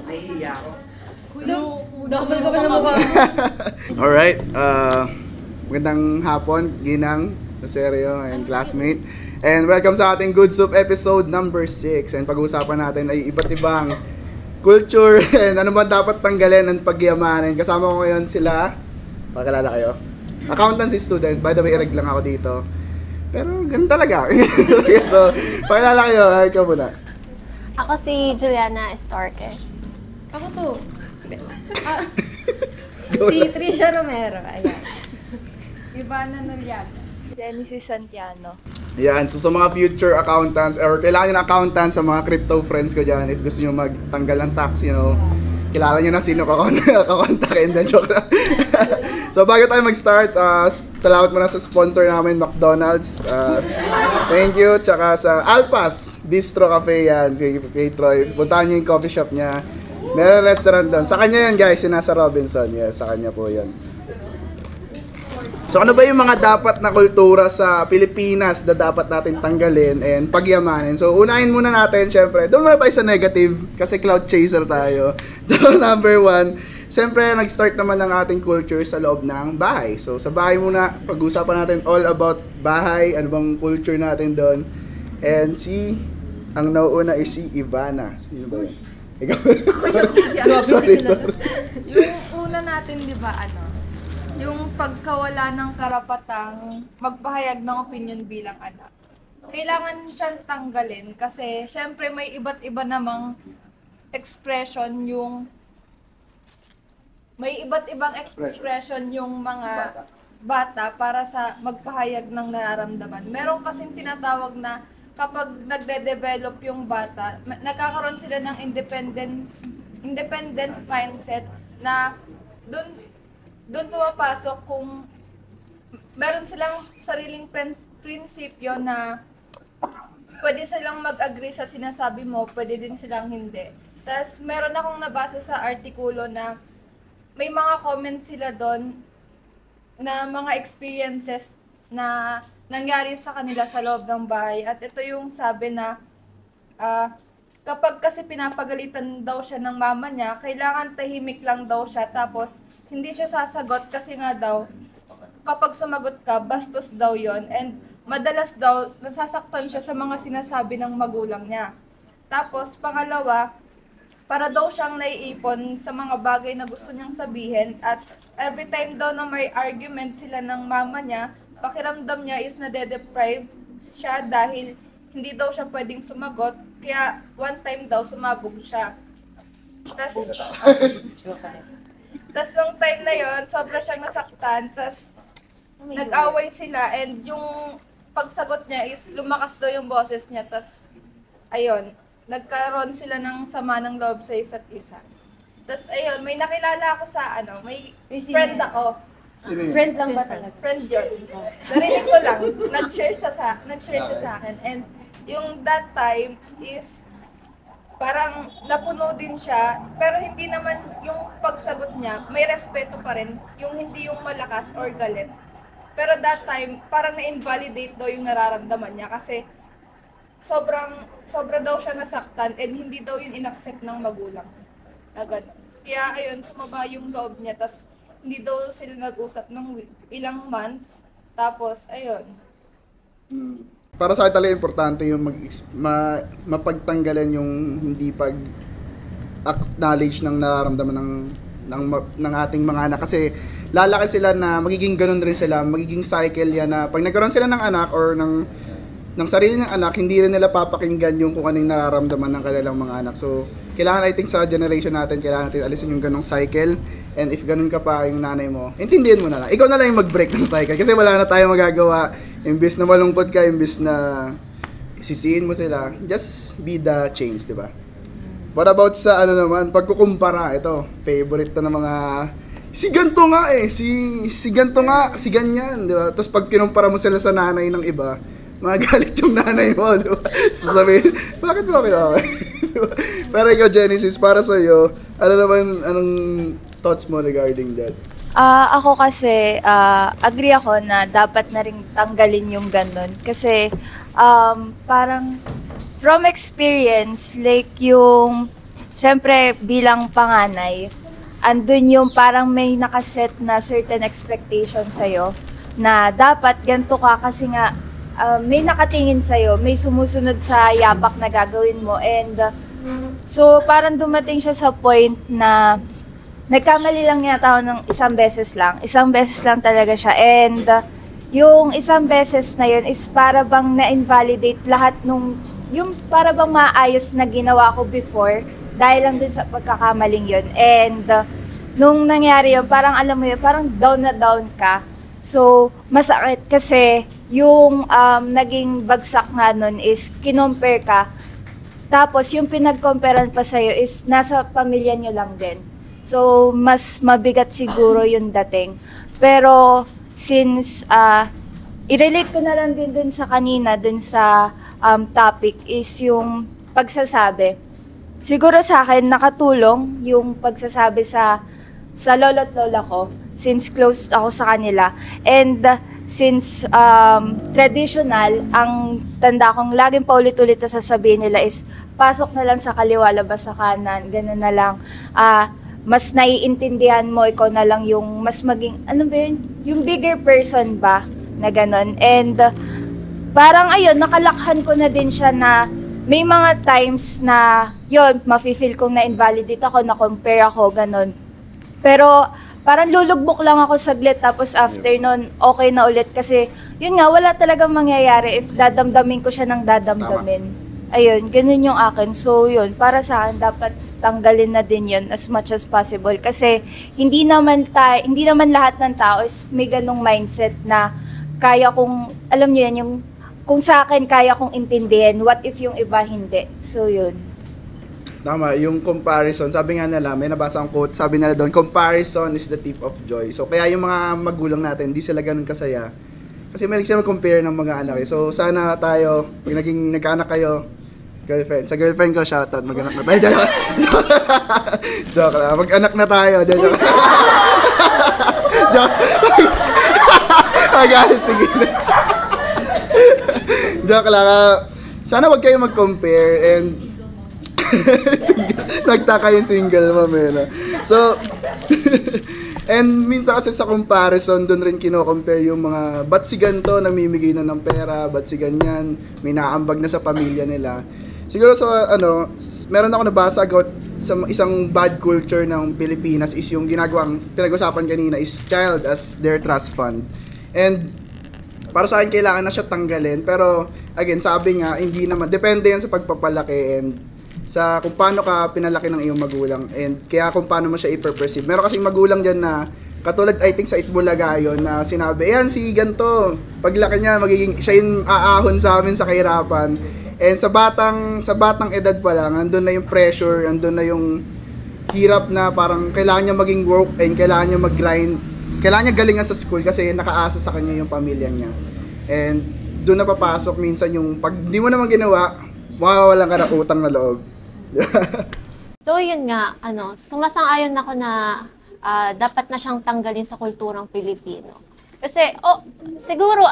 Nahihiya ako. Kapal-kapal na mukha. Alright, magandang hapon, Ginang, Rosario, and classmate. And welcome sa ating Good Soup episode number 6. And pag-uusapan natin ay iba't ibang culture and ano ba dapat tanggalin ng pagyamanin. Kasama ko ngayon sila, pakilala kayo, accountancy student. By the way, ireg lang ako dito. Pero ganun talaga. So, pakilala kayo, ikaw muna. Ako si Juliana Estorque. Ako to. Si Trisha Romero. Ayan. Ivana Noliaga. Genesis Santiano. Yan, so sa mga future accountants or kailangan ng accountants sa mga crypto friends ko dyan, if gusto nyo magtanggal ng tax, you know, kilala nyo na sino kakontakin na, joke lang. So bago tayo mag-start, salamat muna sa sponsor namin, McDonald's. Thank you, tsaka sa Alpas Bistro Cafe yan, kay Troy. Puntahan nyo yung coffee shop niya. Meron restaurant doon. Sa kanya yan guys, yung nasa Robinson. Yes, sa kanya po yan. So ano ba yung mga dapat na kultura sa Pilipinas na dapat natin tanggalin and pagyamanin? So unahin muna natin, syempre, doon muna tayo sa negative kasi cloud chaser tayo. So number 1, syempre nag-start naman ng ating culture sa loob ng bahay. So sa bahay muna, pag-usapan natin all about bahay, ano bang culture natin doon. And ang nauuna is si Ivana. Sino ba yun? Ikaw? Sorry. Yung una natin, di ba, yung pagkawala ng karapatang magpahayag ng opinion bilang anak. Kailangan siyang tanggalin kasi syempre may iba't iba namang expression may iba't ibang expression yung mga bata para sa magpahayag ng nararamdaman. Meron kasing tinatawag na kapag nagde-develop yung bata, nagkakaroon sila ng independent mindset na doon pumapasok kung meron silang sariling prinsipyo na pwede silang mag-agree sa sinasabi mo, pwede din silang hindi. Tapos meron akong nabasa sa artikulo na may mga comments sila doon na mga experiences na nangyari sa kanila sa loob ng bahay. At ito yung sabi na kapag kasi pinapagalitan daw siya ng mama niya, kailangan tahimik lang daw siya tapos hindi siya sasagot kasi nga daw, kapag sumagot ka, bastos daw yon and madalas daw, nasasaktan siya sa mga sinasabi ng magulang niya. Tapos, pangalawa, para daw siyang naiipon sa mga bagay na gusto niyang sabihin at every time daw na may argument sila ng mama niya, pakiramdam niya is nade-deprive siya dahil hindi daw siya pwedeng sumagot, kaya one time daw sumabog siya. Tas nung time na yon, sobra siyang nasaktan, tas nag-away sila and yung pagsagot niya is lumakas daw yung boses niya, tas ayun, nagkaroon sila ng sama ng loob sa isa't isa. Tas ayun, may nakilala ako sa may friend ako. Friend lang ba talaga? Friend yun. Narinig ko lang, nag-share siya sa akin and yung that time is parang napuno din siya, pero hindi naman yung pagsagot niya, may respeto pa rin, yung hindi yung malakas or galit. Pero that time, parang na-invalidate daw yung nararamdaman niya kasi sobra daw siya nasaktan and hindi daw yung inaccept ng magulang. Na gano'n. Kaya ayun, sumaba yung loob niya, tas hindi daw sila nag-usap ng ilang months, tapos ayun. Para sa akin talaga importante yung mapagtanggalan yung hindi pag-acknowledge ng nararamdaman ng ating mga anak kasi lalaki sila na magiging ganun rin sila, magiging cycle yan na pag nagkaroon sila ng anak or ng sarili ng anak, hindi rin nila papakinggan yung kung ano yung nararamdaman ng kanilang mga anak. So, kailangan I think sa generation natin, kailangan natin alisin yung ganong cycle. And if ganun ka pa yung nanay mo, intindihin mo na lang. Ikaw na lang yung mag-break ng cycle kasi wala na tayong magagawa. Imbis na malungkot ka, imbis na sisihin mo sila, just be the change, di ba? What about sa naman, pagkukumpara, ito, favorite to ng mga, si ganto nga si ganto nga, si ganyan, di ba? Tapos pag kinumpara mo sila sa nanay ng iba, magalit yung nanay mo, di ba? Sasabihin, bakit mo kailangan? Pero ikaw, Genesis, para sa'yo, anong thoughts mo regarding that? Ako kasi, agree ako na dapat na rin tanggalin yung ganun. Kasi, parang, from experience, like yung syempre bilang panganay, andun yung parang may nakaset na certain expectation sa'yo na dapat ganito ka kasi nga may nakatingin sa'yo, may sumusunod sa yapak na gagawin mo. And so parang dumating siya sa point na nagkamali lang yata ako ng isang beses lang talaga siya. And yung isang beses na yun is para bang na-invalidate lahat yung para bang maayos na ginawa ko before dahil lang dun sa pagkakamaling yun. And nung nangyari yun, parang alam mo yun, parang down na down ka. So, masakit kasi yung naging bagsak nga nun is kinompare ka. Tapos yung pinag-comparean pa sa'yo is nasa pamilya nyo lang din. So, mas mabigat siguro yung dating. Pero, since i-relate ko na lang din dun sa kanina, dun sa topic is yung pagsasabi. Siguro sa akin, nakatulong yung pagsasabi sa lolo't lola ko since close ako sa kanila. And since traditional, ang tanda kong laging paulit-ulit na sasabihin nila is pasok na lang sa kaliwa, labas sa kanan, gano'n na lang. Mas naiintindihan mo, ikaw na lang yung mas maging, ano ba yun? Yung bigger person ba na gano'n. And parang ayun, nakalakhan ko na din siya na may mga times na yun, mafe-feel kong na-invalidate ako, na-compare ako, gano'n. Pero parang lulugbok lang ako saglit tapos after nun, okay na ulit. Kasi yun nga, wala talagang mangyayari if dadamdamin ko siya ng dadamdamin. Tama. Ayun, ganun yung akin. So yun, para sa akin, dapat tanggalin na din yun as much as possible. Kasi hindi naman lahat ng tao is may ganung mindset na kaya kong, alam niyo yan, yung kung sa akin kaya kong intindihin, what if yung iba hindi? So yun. Tama, yung comparison, sabi nga nila, may nabasa akong quote, sabi nila doon, comparison is the thief of joy. So, kaya yung mga magulang natin, hindi sila ganun kasaya. Kasi may sila mag-compare ng mga anak. So, sana tayo, pag nagkaanak kayo, girlfriend. Sa girlfriend ko, shoutout, mag-anak na tayo. Joke lang, mag-anak na tayo. Joke. Magalit, sige na. Joke lang, sana wag kayo mag-compare and nagtaka yung single mamela. So, and minsan kasi sa comparison, doon rin kino-compare yung mga, ba't si ganito namimigay na ng pera, ba't si ganyan, may naambag na sa pamilya nila. Siguro sa, meron ako nabasa about sa isang bad culture ng Pilipinas is yung ginagawang, pinag-usapan kanina is child as their trust fund. And, para sa akin, kailangan na siya tanggalin. Pero, again, sabi nga, hindi naman, depende yan sa pagpapalaki and sa kung paano ka pinalaki ng iyong magulang and kaya kung paano mo siya i-perceive. Meron kasing magulang dyan na katulad I think sa Itbulaga yun na sinabi, ayan si ganto, paglaki niya magiging siya yung aahon sa amin sa kahirapan. And sa batang edad pa lang, nandun na yung pressure, nandun na yung hirap na parang kailangan niya maging work and kailangan niya mag-grind, kailangan niya galingan sa school kasi nakaasa sa kanya yung pamilya niya. And doon na papasok minsan yung pag di mo naman ginawa, mawawalan ka ng utang na loob. So yun nga, sumasang-ayon ako na dapat na siyang tanggalin sa kulturang Pilipino. Kasi siguro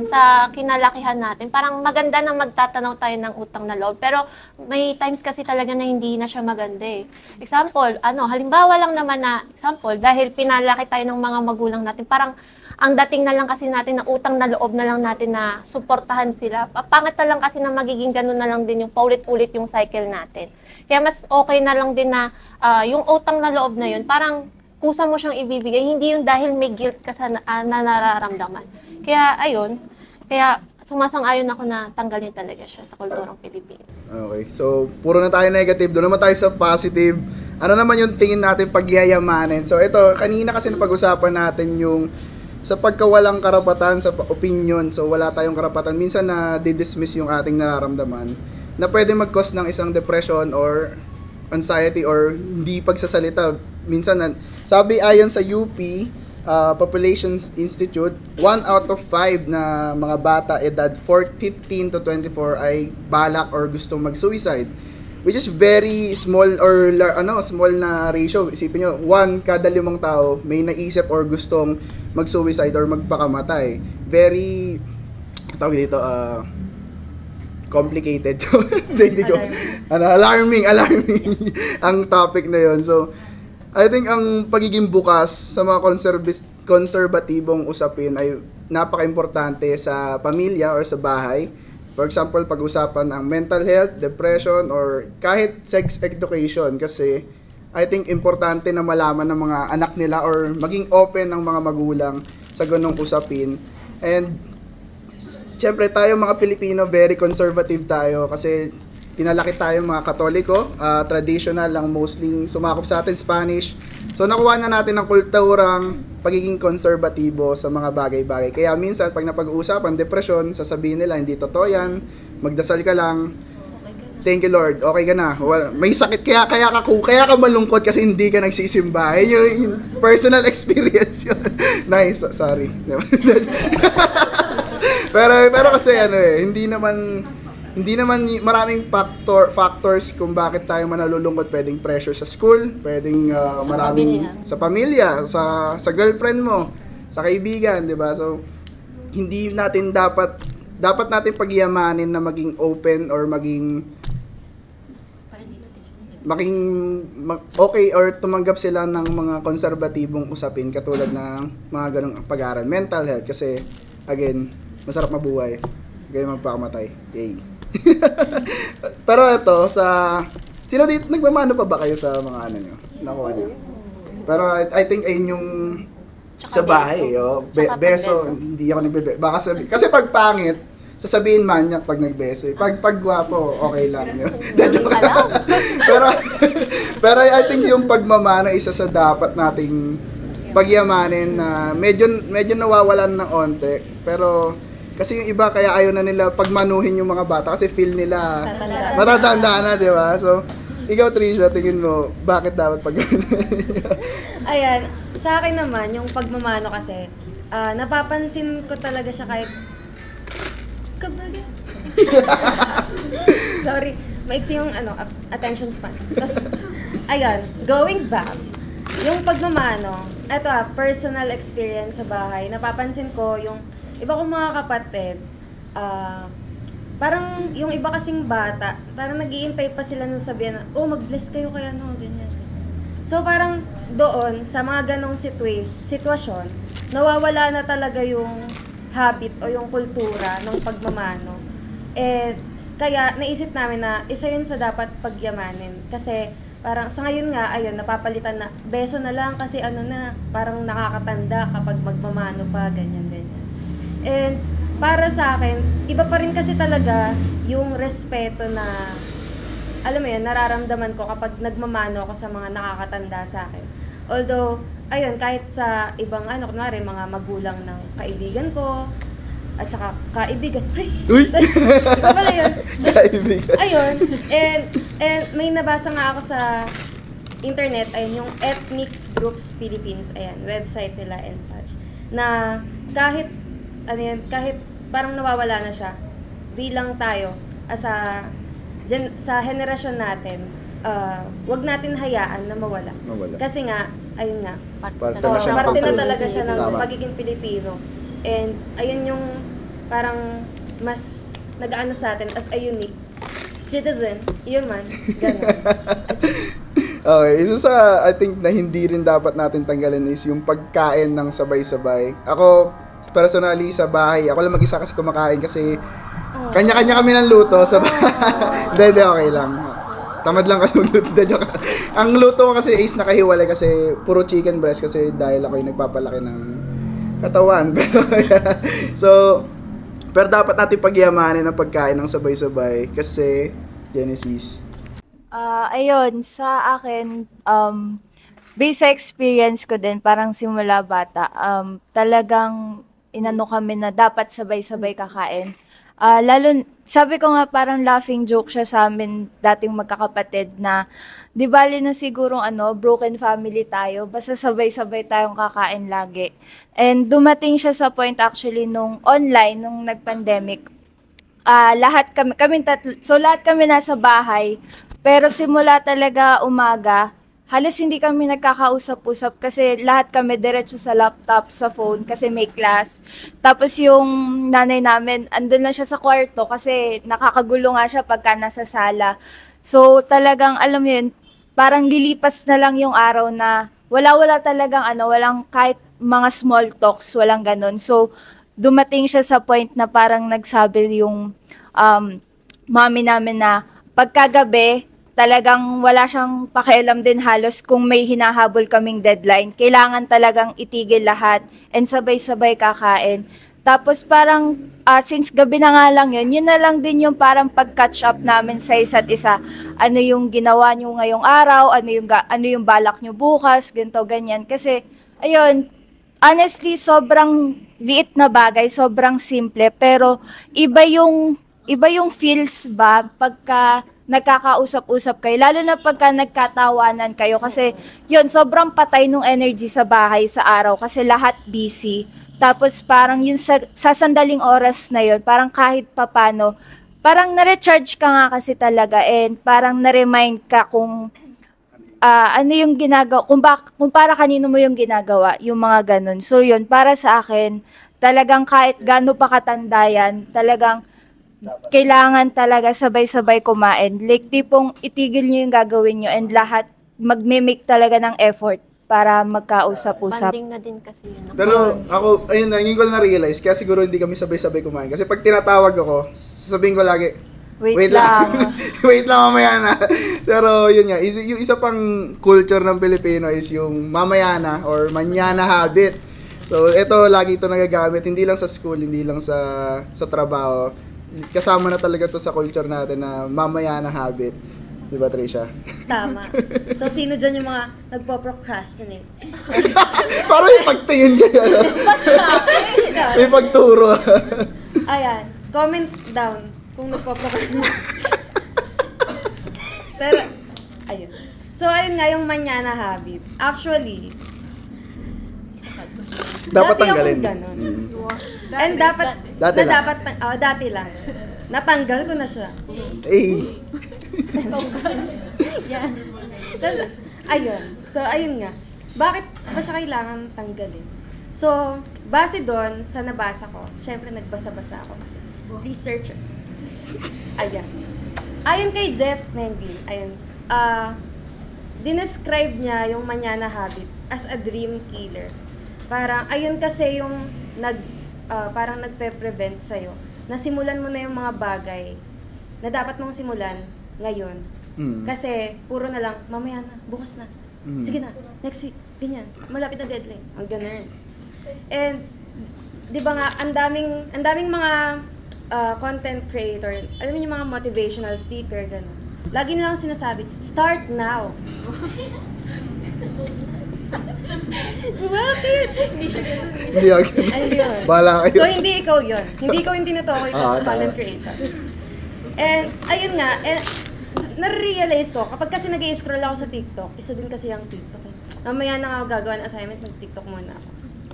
sa kinalakihan natin, parang maganda na magtatanaw tayo ng utang na loob, pero may times kasi talaga na hindi na siya maganda eh. Example, halimbawa lang naman na example, dahil pinalaki tayo ng mga magulang natin, parang ang dating na lang kasi natin na utang na loob na lang natin na suportahan sila. Pangit na lang kasi na magiging ganun na lang din yung paulit-ulit yung cycle natin. Kaya mas okay na lang din na yung utang na loob na yun, parang kusa mo siyang ibibigay, hindi yung dahil may guilt ka na nararamdaman. Kaya ayun, sumasang-ayon ako na tanggalin talaga siya sa kulturang Pilipino. Okay, so puro na tayo negative, doon naman tayo sa positive. Ano naman yung tingin natin pagyayamanin? So ito, kanina kasi napag-usapan natin yung sa pagkawalang karapatan sa opinion, so wala tayong karapatan, minsan na di-dismiss yung ating nararamdaman na pwede mag-cause ng isang depression or anxiety or hindi pagsasalita. Minsan, sabi ayon sa UP Population Institute, 1 out of 5 na mga bata edad 15 to 24 ay balak or gustong mag-suicide. Which is very small or small na ratio. Isipin nyo, 1 kada 5 tao may naisip or gustong mag-suicide or magpakamatay. Very, tawag dito, complicated. Hindi ko. Alarming ang topic na yon. So, I think ang pagiging bukas sa mga konserbatibong usapin ay napaka-importante sa pamilya or sa bahay. For example, pag-usapan ang mental health, depression, or kahit sex education kasi I think importante na malaman ng mga anak nila or maging open ng mga magulang sa ganong usapin. And siyempre tayo mga Pilipino, very conservative tayo kasi pinalaki tayo mga Katoliko, traditional lang mostly sumakop sa atin Spanish. So nakuha na natin ang kulturang pagiging konserbatibo sa mga bagay-bagay. Kaya minsan pag napag-uusapan depression, sasabihin nila hindi totoo yan, magdasal ka lang. Thank you Lord, okay ka na. May sakit kaya ka malungkot kasi hindi ka nagsisimba. Yung personal experience yun. Nice, sorry. pero kasi hindi naman maraming factors kung bakit tayo manalulungkot. Pwedeng pressure sa school, pwedeng maraming sa pamilya, sa girlfriend mo, sa kaibigan, 'di ba? So hindi natin dapat natin pagyamanin na maging open or maging okay or tumanggap sila ng mga konserbatibong usapin katulad ng mga ganong pag-aaral, mental health kasi again, masarap mabuhay, ganyan magpakamatay. Yay. Pero ito sino dito nagmamano pa ba kayo sa mga ano nyo? Nakuha nyo. Pero I think ayun yung sa bahay, beso, hindi ako nagbebeso. Baka kasi pag pangit, sasabihin manyak pag nagbeso. Pag gwapo, okay lang yun. pero I think yung pagmamano isa sa dapat nating pagyamanin na medyo nawawalan ng onte. Pero kasi yung iba kaya ayaw na nila pagmanuhin yung mga bata kasi feel nila matatanda na, di ba? So, ikaw Trisha, tingin mo, bakit dapat Ayan, sa akin naman, yung pagmamano kasi, napapansin ko talaga siya kahit sorry, maiksi yung attention span. Tapos, ayan, going back, yung pagmamano, eto personal experience sa bahay, napapansin ko yung iba kong mga kapatid, parang yung iba kasing bata, parang nag-iintay pa sila ng sabihan na, mag-bless kayo kaya ganyan. So parang doon, sa mga ganong sitwasyon, nawawala na talaga yung habit o yung kultura ng pagmamano. Kaya naisip namin na isa yun sa dapat pagyamanin. Kasi parang sa ngayon nga, ayun, napapalitan na, beso na lang kasi parang nakakatanda kapag magmamano pa, ganyan. And para sa akin, iba pa rin kasi talaga yung respeto na, alam mo yun, nararamdaman ko kapag nagmamano ako sa mga nakakatanda sa akin. Although, ayun, kahit sa ibang kunwari, mga magulang ng kaibigan ko, at saka kaibigan. Uy! Iba pala yun. Kaibigan. Ayun. And may nabasa nga ako sa internet, ayun, yung Ethnics Groups Philippines, ayan, website nila and such, na kahit parang nawawala na siya, bilang tayo, sa henerasyon natin, wag natin hayaan na mawala. Kasi nga, ayun nga, parte na talaga siya ng pagiging Pilipino. And ayun yung parang mas nag-aano sa atin as a unique citizen, human, gano'n. Okay, isa sa I think na hindi rin dapat natin tanggalin is yung pagkain ng sabay-sabay. Ako, personally, sa bahay, ako lang mag-isa kasi kumakain kasi kanya-kanya kami ng luto sa bahay. Hindi, okay lang. Tamad lang kasi magluto. Ang luto ko kasi is nakahiwalay kasi puro chicken breast kasi dahil ako yung nagpapalaki ng katawan. Pero dapat natin pagyamanin ang pagkain ng sabay-sabay kasi Genesis. Ayun, sa akin, based sa experience ko din, parang simula bata, talagang inano kami na dapat sabay-sabay kakain. Sabi ko nga parang laughing joke siya sa amin dating magkakapatid na di bali na sigurong broken family tayo, basta sabay-sabay tayong kakain lagi. And dumating siya sa point actually nung online, nung nag-pandemic, lahat kami tatlo, so lahat kami nasa bahay, pero simula talaga umaga, halos hindi kami nagkakausap-usap kasi lahat kami diretso sa laptop, sa phone kasi may class. Tapos yung nanay namin, andun lang siya sa kwarto kasi nakakagulo nga siya pagka nasa sala. So talagang alam mo yun, parang lilipas na lang yung araw na wala talagang walang kahit mga small talks, walang ganun. So dumating siya sa point na parang nagsabi yung mami namin na pagkagabi, talagang wala siyang pakialam din halos kung may hinahabol kaming deadline. Kailangan talagang itigil lahat and sabay-sabay kakain. Tapos parang since gabi na nga lang yun na lang din yung parang pag-catch up namin sa isa't isa. Ano yung ginawa nyo ngayong araw, ano yung balak nyo bukas, ganito, ganyan. Kasi, ayun, honestly, sobrang liit na bagay, sobrang simple, pero iba yung feels ba pagka nagkakausap-usap kayo, lalo na pagka nagkatawanan kayo kasi yun, sobrang patay nung energy sa bahay sa araw kasi lahat busy. Tapos parang yung sa sandaling oras na yun, parang kahit papano, parang na-recharge ka nga kasi talaga and parang na-remind ka kung ano yung ginagawa, kung para kanino mo yung ginagawa, yung mga ganun. So yun, para sa akin, talagang kahit gaano pa katanda yan, talagang kailangan talaga sabay-sabay kumain. Like, tipong itigil nyo yung gagawin nyo and lahat magme-make talaga ng effort para magkausap-usap. Banding na din kasi yun. Pero ako, ayun na, ngayon ko lang na-realize, kaya siguro hindi kami sabay-sabay kumain. Kasi pag tinatawag ako, sasabihin ko lagi, wait lang. Wait lang, mamaya na. Pero yun nga, yung isa pang culture ng Pilipino is yung mamaya na or manyana habit. So ito, lagi ito nagagamit, hindi lang sa school, hindi lang sa trabaho. Kasama na talaga to sa culture natin na mamaya na habit. Di ba, Tricia? Tama. So, sino dyan yung mga nagpo-procrastinate? Parang may pagtingin kayo. May pagturo. Ayan. Comment down kung nagpo-procrastinate. Pero, ayun. So, ayun nga yung manyana habit. Actually, Dapat dati tanggalin. akong ganun. And dapat, Dati lang. dati lang. Natanggal ko na siya. Eh. Yan. Tapos, ayun. So, ayun nga. Bakit ba siya kailangan tanggalin? So, base doon sa nabasa ko, syempre nagbasa-basa ako kasi research. Ayan. Ayon kay Jeff Mendy, ayun, dinescribe niya yung manyana habit as a dream killer. Parang, ayun kasi yung parang nagpe-prevent sa'yo na simulan mo na yung mga bagay na dapat mong simulan ngayon. Kasi, puro na lang, mamaya na, bukas na. Sige na, next week, ganyan. Malapit na deadline. Ang ganun. And, di ba nga, ang daming mga content creator, alam mo yung mga motivational speaker, gano'n. Lagi nilang sinasabi, start now. Bakit? Hindi ako ganun. Ay, hindi yun. Bahala kayo. So, hindi ikaw yun. Hindi ikaw yung tinutukoy ng content creator. And, ayun nga, nare-realize ko, kapag kasi nag-i-scroll ako sa TikTok, isa din kasi yung TikTok. Mamaya na ako gagawa ng assignment, mag-TikTok muna ako.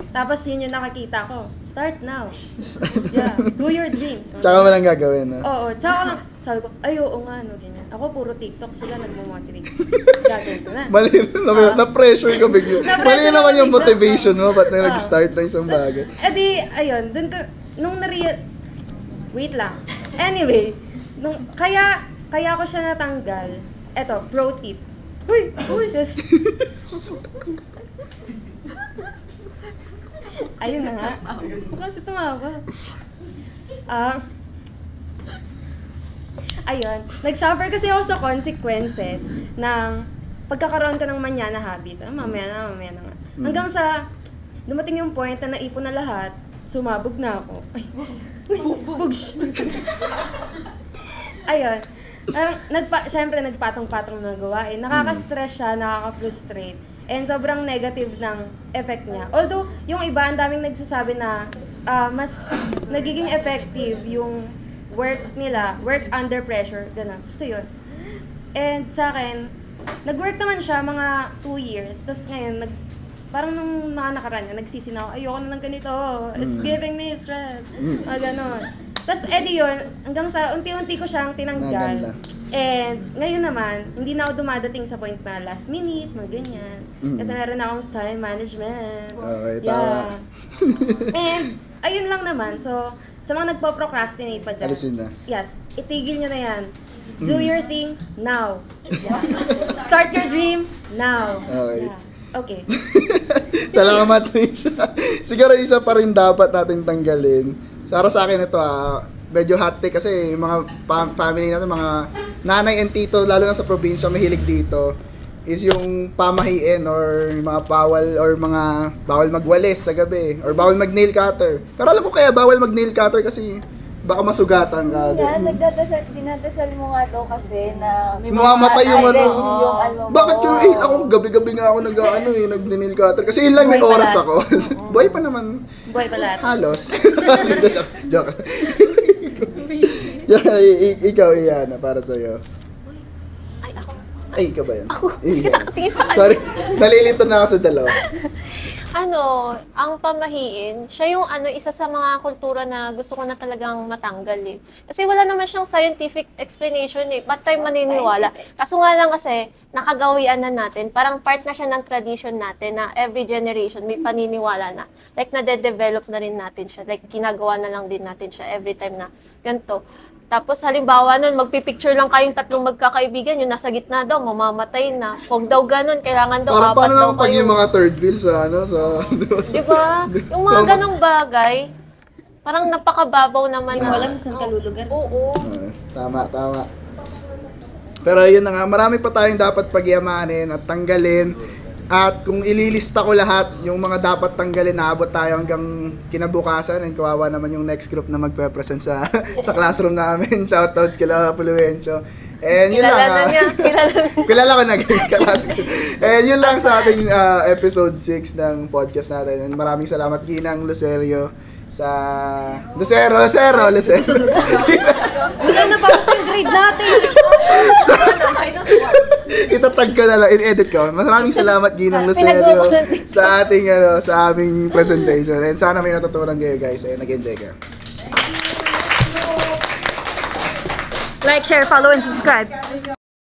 Tapos yun yung nakakita ko, start now. Yeah, do your dreams. Tsaka mo lang gagawin, no? Oo, tsaka lang, sabi ko, ay oo nga, no, ganyan. Ako puro TikTok sila nagmo-motivate. Gagawin ko na. Mali na-pressure ka bigla. Na-pressure Mali naman ako yung bigla. motivation mo, ba't na nag-start na isang bagay? Eh di, ayun, dun ko, nung wait lang. Anyway, kaya ko siya natanggal. Eto, pro tip. Uy! Just, ayun na nga. Kasi tumawa. Ayun. Nag-suffer kasi ako sa consequences ng pagkakaroon ko ng manyana habit. Mamaya na nga. Hanggang sa dumating yung point na naipon na lahat, sumabog na ako. Ay, bugs. Ayun. Siyempre, nagpatong-patong na gawain. Nakaka-stress siya, nakaka-frustrate. And sobrang negative ng effect niya. Although, yung iba, ang daming nagsasabi na mas nagiging effective yung work nila, work under pressure, gano'n. Gusto yun. And sa akin, nag-work naman siya mga 2 years. Tapos ngayon, parang nung nakaraan niya, nagsisi na ako, ayoko na ng ganito. It's giving me stress. Gano'n. Tapos edi yun, hanggang sa unti-unti ko siyang tinanggal. And ngayon naman, hindi na ako dumadating sa point na last minute, mga ganyan. Kasi meron na akong time management. Okay, tama. And, ayun lang naman. So, sa mga nagpo-procrastinate pa dyan. Alisin na. Yes, itigil nyo na yan. Do your thing now. Start your dream now. Okay. Yeah. Okay. Salamat, Risha. Siguro isa pa rin dapat natin tanggalin. Para sa akin ito medyo hot take kasi yung mga family natin, mga nanay and tito, lalo na sa probinsya, mahilig dito, is yung pamahiin or mga bawal magwalis sa gabi or bawal mag-nail cutter. Pero alam ko kaya bawal mag-nail cutter kasi baka masugatan ka. Yan, dinadasal mo nga daw kasi na may Mamamatay yung ano. items yung ano mo. Bakit yun? Ako gabi-gabi nga ako nag-nail cutter. Kasi yun lang may Buhay oras pala. ako. Buhay pa naman. Buhay pala. Halos. Joke. Ikaw, Iana, para sa'yo. Ay, ako. Ay, ikaw ba yan? Sige, nakatingin sa kanya. Sorry, nalilito na ako sa dalawa. Ang pamahiin, siya yung isa sa mga kultura na gusto ko na talagang matanggal eh. Kasi wala naman siyang scientific explanation eh. Ba't tayo maniniwala? Kaso nga lang kasi, nakagawian na natin. Parang part na siya ng tradition natin na every generation may paniniwala na. Like, nade-develop na rin natin siya. Like, ginagawa na lang din natin siya every time na ganito. Tapos halimbawa nun, magpipicture lang kayong tatlong magkakaibigan, yung nasa gitna daw, mamamatay na. Huwag daw ganun, kailangan daw Parang apat paano daw naman pag kayo. yung mga third wheel sa Diba? Yung mga ganong bagay, parang napakababaw naman Hindi na. mo alam kung saan ka lulugar. Oo. Tama. Pero yun na nga, marami pa tayong dapat pagyamanin at tanggalin. At kung ililista ko lahat, yung mga dapat tanggalin, naabot tayo hanggang kinabukasan. And kawawa naman yung next group na magpe-present sa classroom namin. Shoutouts kila Puluencio. And yun lang. Kilala na niya. Kilala ko na guys, kalas ko. And yun lang sa ating episode 6 ng podcast natin. And maraming salamat Ginang Lucerio sa... Lucero. Wala na para sa grade natin. Itatag ko na lang, in-edit ko. Maraming salamat Ginang Lucerio sa ating sa aming presentation. And sana may natutunan kayo guys. Ay nag-enjoy kayo. Like, share, follow, and subscribe.